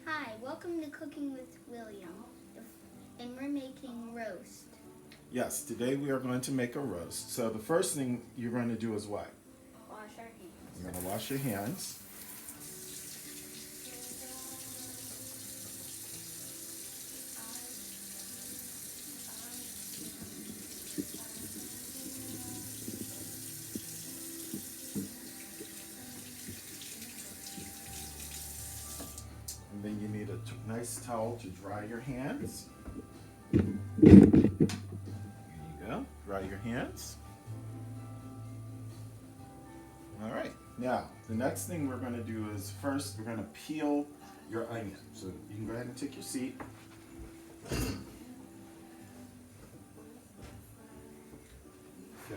Hi, welcome to Cooking with William, and we're making roast. Yes, today we are going to make a roast. So the first thing you're going to do is what? Wash our hands. You're going to wash your hands. And then you need a nice towel to dry your hands. There you go. Dry your hands. All right. Now, the next thing we're going to do is first we're going to peel your onion. So you can go ahead and take your seat. Okay,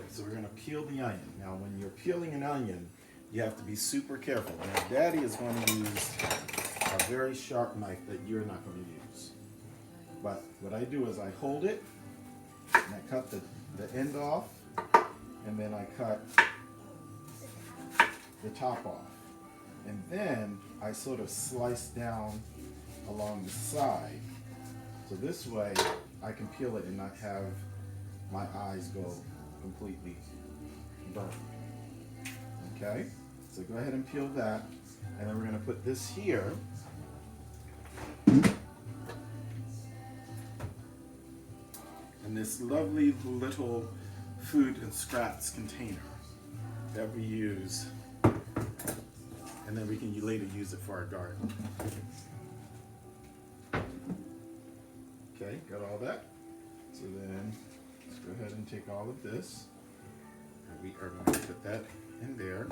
so we're going to peel the onion. Now, when you're peeling an onion, you have to be super careful. Now, Daddy is going to use a very sharp knife that you're not going to use. But what I do is I hold it, and I cut the end off, and then I cut the top off. And then I sort of slice down along the side. So this way I can peel it and not have my eyes go completely burnt. Okay? So go ahead and peel that. And then we're going to put this here. In this lovely little food and scraps container that we use. And then we can later use it for our garden. Okay, got all that? So then, let's go ahead and take all of this. And we are going to put that in there.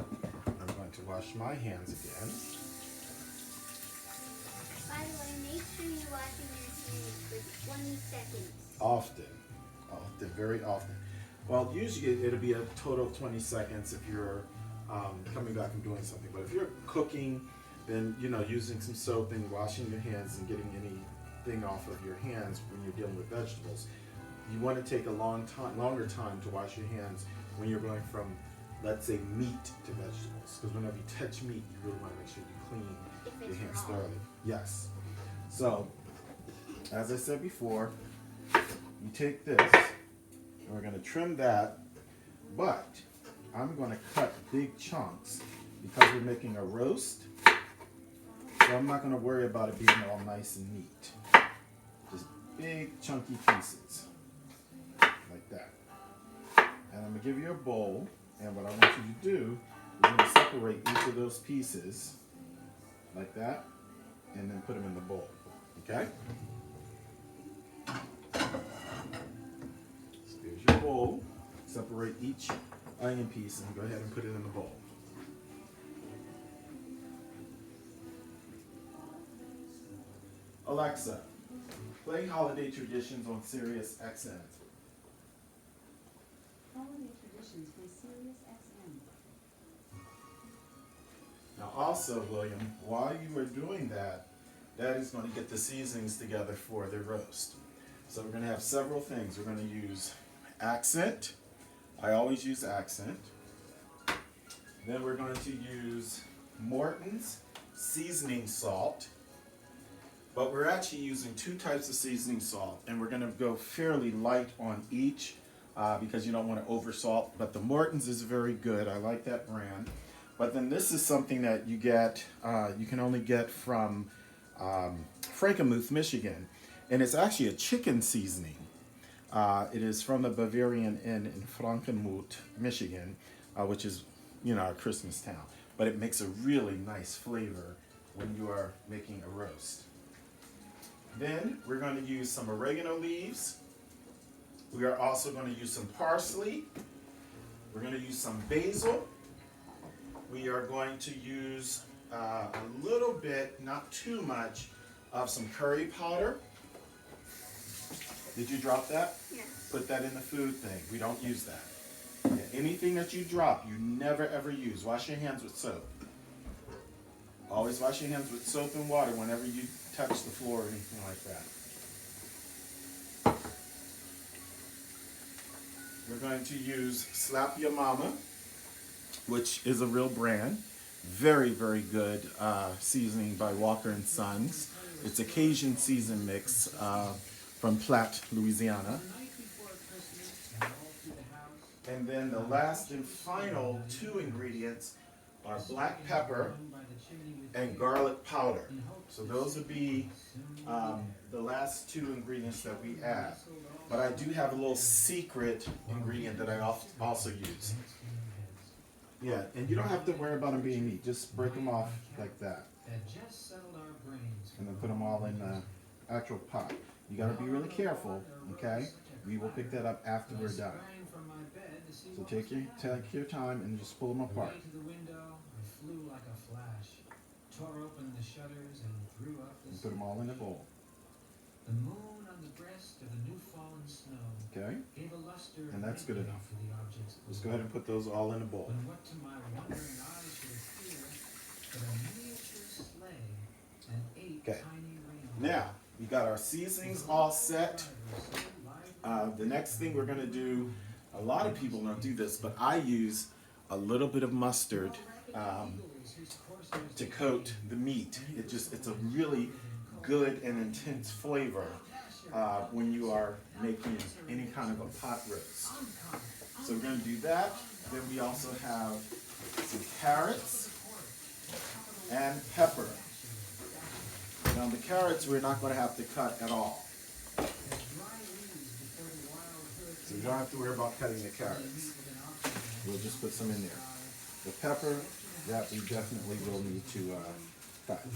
I'm going to wash my hands again. By the way, make sure you're washing your hands for 20 seconds. Often, very often. Well, usually it'll be a total of 20 seconds if you're coming back and doing something. But if you're cooking, then using some soap and washing your hands and getting anything off of your hands when you're dealing with vegetables, you want to take a longer time to wash your hands when you're going from, let's say, meat to vegetables. Because whenever you touch meat, you really want to make sure you clean your hands thoroughly. Yes. So, as I said before, you take this and we're going to trim that, but I'm going to cut big chunks because we're making a roast. So I'm not going to worry about it being all nice and neat. Just big chunky pieces like that. And I'm going to give you a bowl, and what I want you to do is going to separate each of those pieces like that and then put them in the bowl. Okay? So here's your bowl. Separate each onion piece and go ahead and put it in the bowl. Alexa, play Holiday Traditions on Sirius XM. Holiday Traditions by Sirius XM. Now also, William, while you are doing that, Daddy's going to get the seasonings together for the roast. So we're going to have several things. We're going to use accent. I always use accent. Then we're going to use Morton's seasoning salt. But we're actually using two types of seasoning salt, and we're going to go fairly light on each because you don't want to over salt. But the Morton's is very good. I like that brand. But then this is something that you get, you can only get from Frankenmuth, Michigan, and it's actually a chicken seasoning. It is from the Bavarian Inn in Frankenmuth, Michigan, which is, our Christmas town. But it makes a really nice flavor when you are making a roast. Then we're going to use some oregano leaves. We are also going to use some parsley. We're going to use some basil. We are going to use a little bit, not too much, of some curry powder. Did you drop that? Yes. Put that in the food thing. We don't use that. Yeah, anything that you drop, you never ever use. Wash your hands with soap. Always wash your hands with soap and water whenever you touch the floor or anything like that. We're going to use Slap Your Mama, which is a real brand. Very, very good seasoning by Walker & Sons. It's a Cajun season mix from Platte, Louisiana. And then the last and final two ingredients are black pepper and garlic powder. So those would be the last two ingredients that we add. But I do have a little secret ingredient that I also use. Yeah, and you don't have to worry about them being neat. Just break them off like that. And then put them all in the actual pot. You gotta be really careful, okay? We will pick that up after we're done. So take your time and just pull them apart. And put them all in a bowl. The moon on the breast of the new fallen snow. Okay? Gave a luster And that's good enough. for the objects. Just go ahead and put those all in a bowl. When what to my wondering eyes should appear but a miniature sleigh and 8 Okay. tiny reindeer. Now, we got our seasonings all set. The next thing we're gonna do, a lot of people don't do this, but I use a little bit of mustard to coat the meat. It's a really good and intense flavor when you are making any kind of a pot roast. So we're going to do that. Then we also have some carrots and pepper. Now the carrots we're not going to have to cut at all. So you don't have to worry about cutting the carrots. We'll just put some in there. The pepper, that we definitely will need to cut.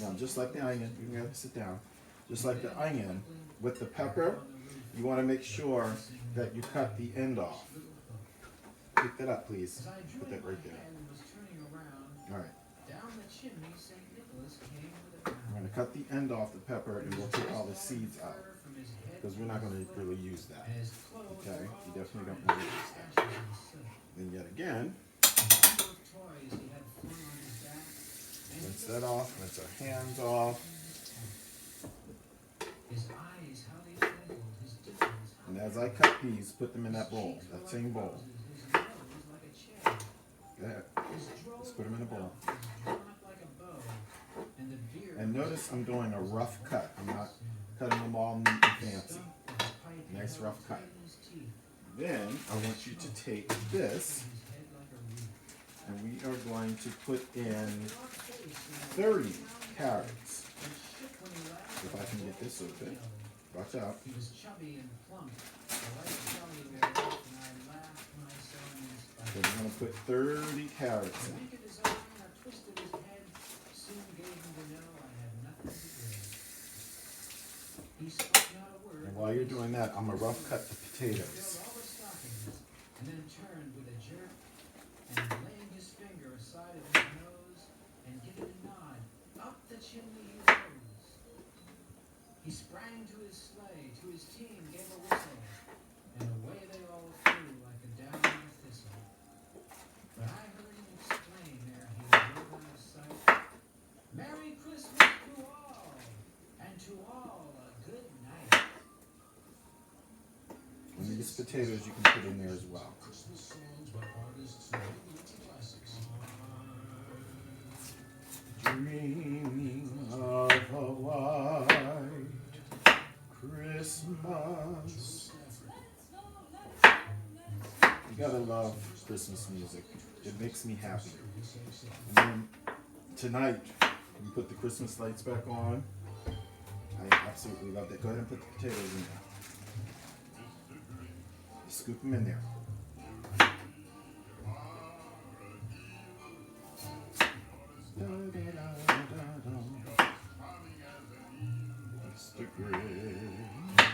Now, just like the onion, you can have to sit down. Just like the onion, with the pepper, you want to make sure that you cut the end off. Pick that up, please. Put that right there. All right. We're going to cut the end off the pepper, and we'll take all the seeds out, because we're not going to really use that. Okay? You definitely don't want to use that. Then yet again, rinse that off, rinse our hands off. And as I cut these, put them in that bowl, that same bowl. Go ahead. Just put them in a bowl. And notice I'm doing a rough cut. I'm not cutting them all neat and fancy. Nice rough cut. Then I want you to take this, and we are going to put in 30 carrots. If I can get this open. Watch out. So we're going to put 30 carrots in. And while you're doing that, I'm going to rough cut the potatoes. And then turned with a jerk and laying his finger aside of his nose and giving a nod up the chimney he rose. He sprang to his sleigh, to his team gave a whistle, and away they all flew like a down on a thistle. But I heard him exclaim ere he drove out of sight, "Merry Christmas to all, and to all a good night." And these potatoes you can put in there as well. Dreaming of a white Christmas. You gotta love Christmas music. It makes me happy. And then tonight, we put the Christmas lights back on. I absolutely love that. Go ahead and put the potatoes in there. Scoop them in there. Mr. Grinch.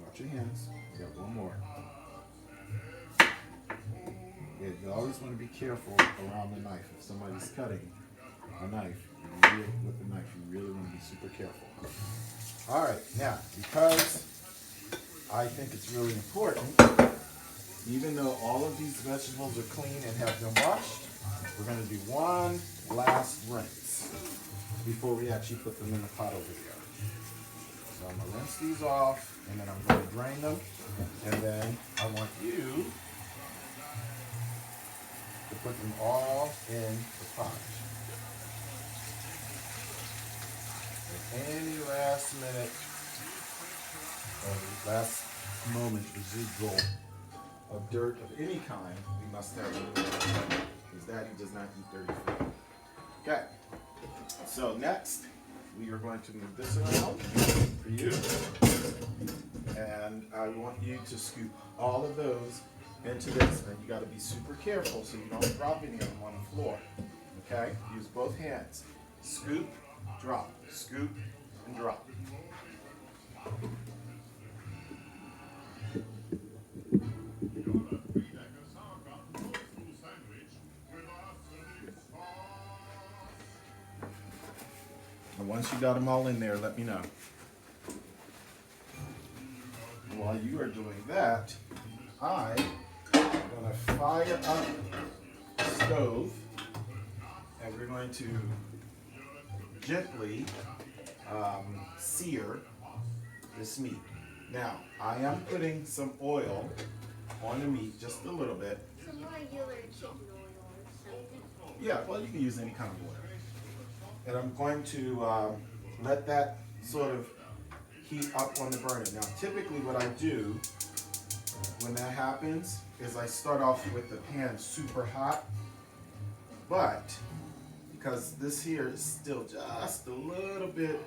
Watch your hands. We got one more. Yeah, you always want to be careful around the knife. If somebody's cutting a knife, with the knife, you really want to be super careful. All right, now, because I think it's really important, even though all of these vegetables are clean and have been washed, we're going to do one last rinse before we actually put them in the pot over here. So I'm going to rinse these off, and then I'm going to drain them, and then I want you to put them all in the pot. If any last minute or last moment residual of dirt of any kind, we must have it, because Daddy does not eat dirty food. Okay, so next we are going to move this around for you, and I want you to scoop all of those into this, and you got to be super careful so you don't drop any of them on the floor. Okay, use both hands. Scoop, drop, scoop, and drop. And once you got them all in there, let me know. While you are doing that, I am going to fire up the stove, and we're going to gently sear this meat. Now, I am putting some oil on the meat, just a little bit. Some regular chicken oil or something. Yeah, well, you can use any kind of oil. And I'm going to let that sort of heat up on the burner. Now, typically what I do when that happens is I start off with the pan super hot, but because this here is still just a little bit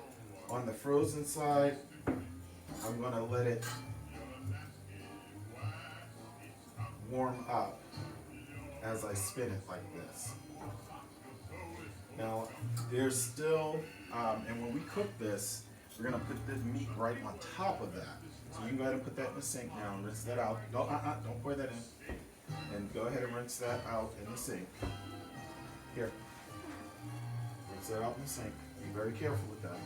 on the frozen side, I'm gonna let it warm up as I spin it like this. Now, there's still, and when we cook this, we're gonna put the meat right on top of that. So you can go ahead and put that in the sink now and rinse that out. Don't pour that in. And go ahead and rinse that out in the sink. Here. Rinse that out in the sink. Be very careful with that.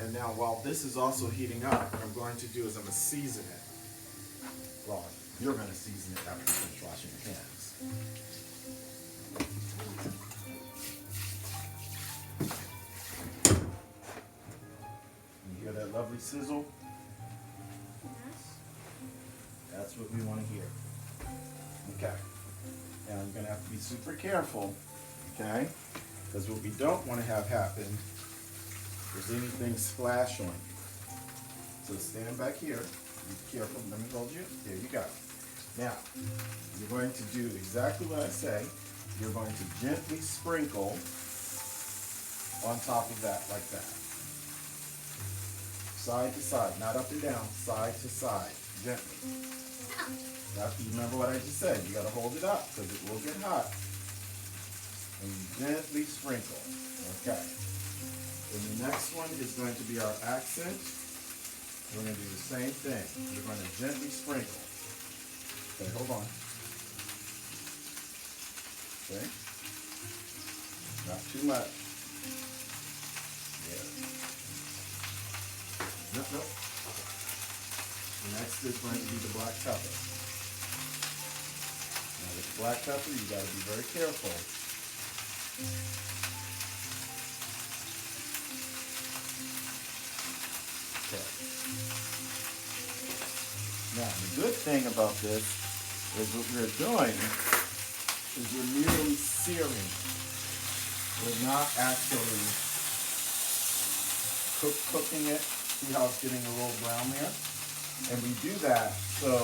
And now while this is also heating up, what I'm going to do is I'm gonna season it. Well, you're gonna season it after you finish washing your hands. You hear that lovely sizzle? Yes. That's what we want to hear. Okay. Now you're gonna have to be super careful, okay? Because what we don't want to have happen is anything splash on you. So stand back here. Be careful. Let me hold you. There you go. Now, you're going to do exactly what I say. You're going to gently sprinkle on top of that like that. Side to side, not up and down, side to side, gently. Now, you remember what I just said. You got to hold it up because it will get hot. And you gently sprinkle. Okay. And the next one is going to be our accent. We're going to do the same thing. We're going to gently sprinkle. Okay, hold on. Okay. Not too much. Yeah. Nope. Next is going to be the black pepper. Now with the black pepper, you got to be very careful. Okay. Now the good thing about this is what we're doing is we're merely searing. We're not actually cooking it. See how it's getting a little brown there? And we do that so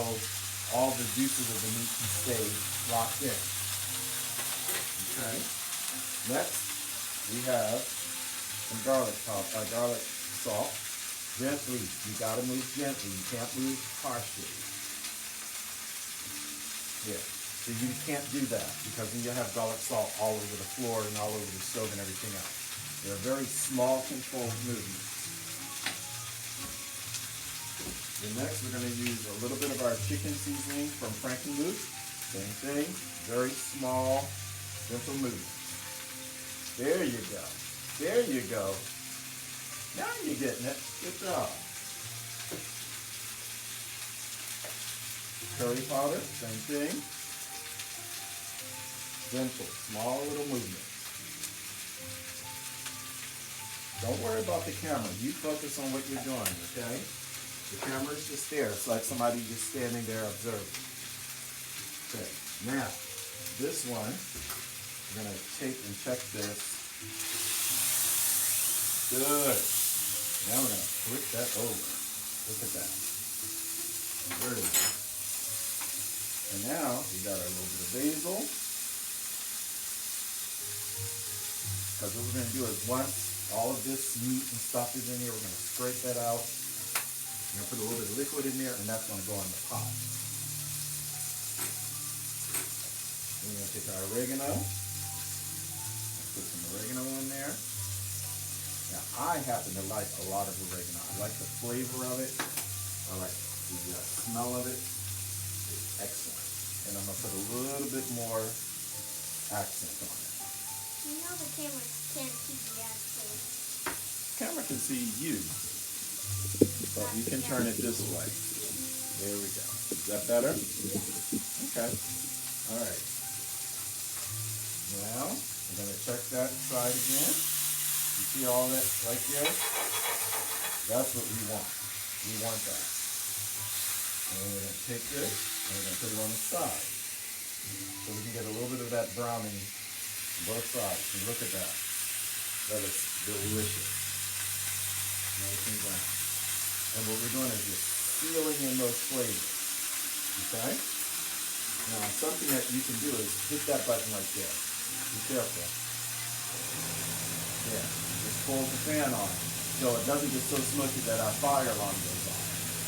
all the juices of the meat can stay locked in. Okay. Next, we have some garlic salt. Gently. You gotta move gently. You can't move harshly. Yeah. So you can't do that because then you'll have garlic salt all over the floor and all over the stove and everything else. They're very small, controlled movements. Then next, we're going to use a little bit of our chicken seasoning from Frankenmuth. Same thing, very small, gentle movements. There you go. There you go. Now you're getting it. Good job. Curry powder, same thing. Gentle, small little movements. Don't worry about the camera. You focus on what you're doing, okay? The camera's just there. It's like somebody just standing there observing. Okay, now, this one, we're going to take and check this. Good. Now we're going to flip that over. Look at that. There it is. And now, we got our little bit of basil. Because what we're going to do is once all of this meat and stuff is in here, we're going to scrape that out. We're going to put a little bit of liquid in there, and that's going to go in the pot. We're going to take our oregano. Put some oregano in there. Now, I happen to like a lot of oregano. I like the flavor of it. I like the smell of it. It's excellent. And I'm going to put a little bit more accent on it. You know the camera can't see the accent. Camera can see you, but you can turn it this way. There we go. Is that better? Okay. All right. Now, I'm going to check that side again. You see all that right there? That's what we want. We want that. And we're going to take this and we're going to put it on the side. So we can get a little bit of that browning on both sides. And look at that. That is delicious. Nice and brown. And what we're doing is just sealing in those flavors. Okay? Now, something that you can do is hit that button right there. Be careful. Yeah. Just pull the fan on so it doesn't get so smoky that our fire alarm goes on.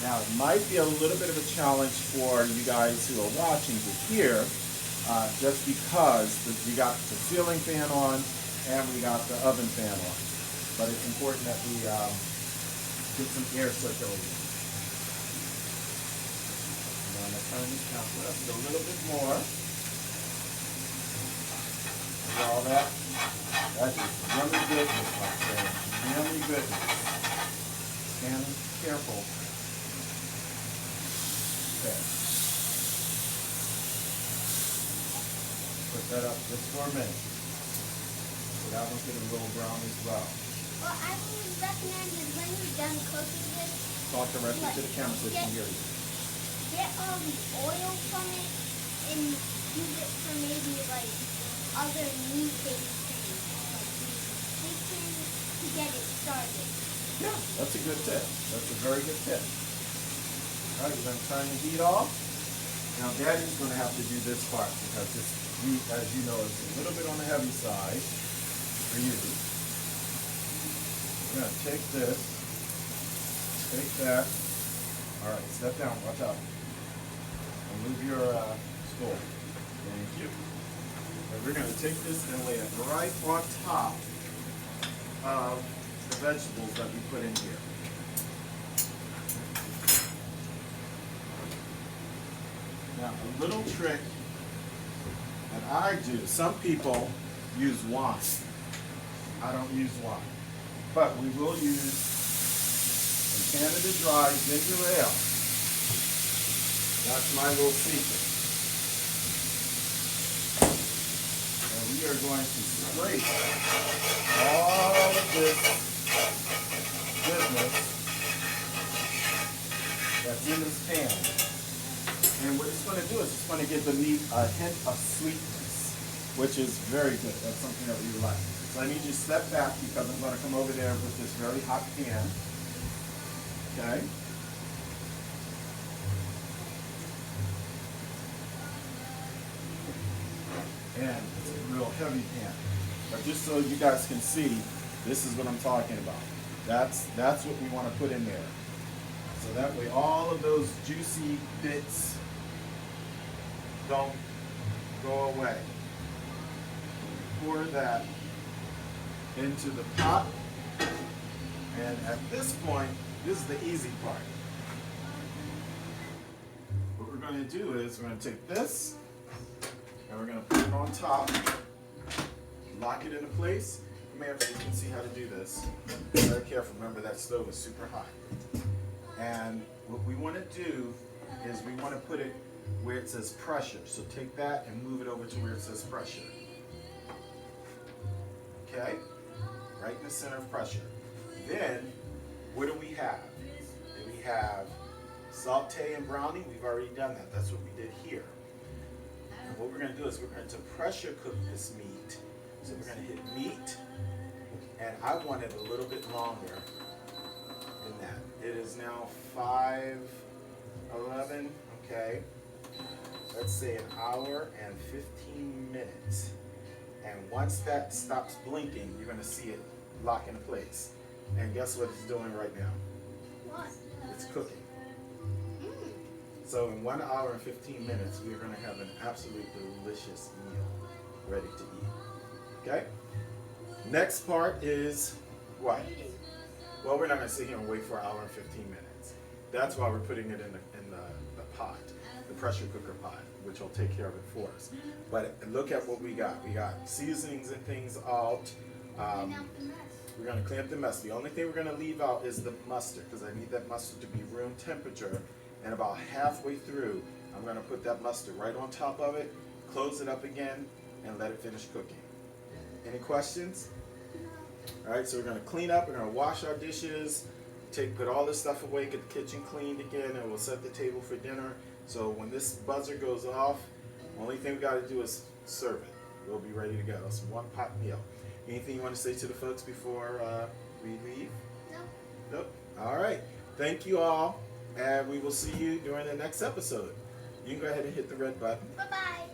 Now, it might be a little bit of a challenge for you guys who are watching to hear, just because we got the ceiling fan on and we got the oven fan on. But it's important that we get some air circulating. I'm going to turn this down just a little bit more. See all that? That is yummy goodness, my friend. Yummy goodness. Stand careful. Okay. Put that up just for a minute. So that one's getting a little brown as well. Well, I would recommend is when you're done cooking this, Talk directly to the camera so they can hear you. get all the oil from it and use it for maybe like other meat-based things, like chicken, to get it started. Yeah, that's a good tip. That's a very good tip. All right, we're going to turn the heat off. Now, Daddy's going to have to do this part because this meat, as you know, is a little bit on the heavy side for you. We're going to take this, take that. All right, step down, watch out. And move your stool. Thank you. And we're going to take this and lay it right on top of the vegetables that we put in here. Now, a little trick that I do, some people use wine. I don't use wine. But we will use some Canada Dry ginger ale. That's my little secret. And we are going to scrape all of this goodness that's in this pan. And what it's going to do is it's going to give the meat a hint of sweetness, which is very good. That's something that we like. So I need you to step back because I'm going to come over there with this very hot pan. Okay? And it's a real heavy pan. But just so you guys can see, this is what I'm talking about. That's what we want to put in there. So that way all of those juicy bits don't go away. Pour that into the pot. And at this point, this is the easy part. What we're going to do is we're going to take this and we're going to put it on top, lock it into place. You may have to, you can see how to do this. Be very careful. Remember that stove is super hot. And what we want to do is we want to put it where it says pressure. So take that and move it over to where it says pressure. Okay? Right in the center of pressure. Then, what do we have? Then we have saute and browning. We've already done that. That's what we did here. And what we're going to do is we're going to pressure cook this meat. So we're going to hit meat. And I want it a little bit longer than that. It is now 5:11. Okay. Let's say an hour and 15 minutes. And once that stops blinking, you're going to see it lock into place. And guess what it's doing right now? What? It's cooking. So in 1 hour and 15 minutes, we're going to have an absolute delicious meal ready to eat. Okay? Next part is what? Well, we're not going to sit here and wait for an hour and 15 minutes. That's why we're putting it in the pot, the pressure cooker pot, which will take care of it for us. But look at what we got. We got seasonings and things out. Clean out the mess. We're going to clean up the mess. The only thing we're going to leave out is the mustard, because I need that mustard to be room temperature. And about halfway through, I'm going to put that mustard right on top of it, close it up again, and let it finish cooking. Any questions? All right, so we're going to clean up. We're going to wash our dishes, put all this stuff away, get the kitchen cleaned again, and we'll set the table for dinner. So when this buzzer goes off, the only thing we got to do is serve it. We'll be ready to go. It's one pot meal. Anything you want to say to the folks before we leave? No. Nope. All right. Thank you all, and we will see you during the next episode. You can go ahead and hit the red button. Bye-bye.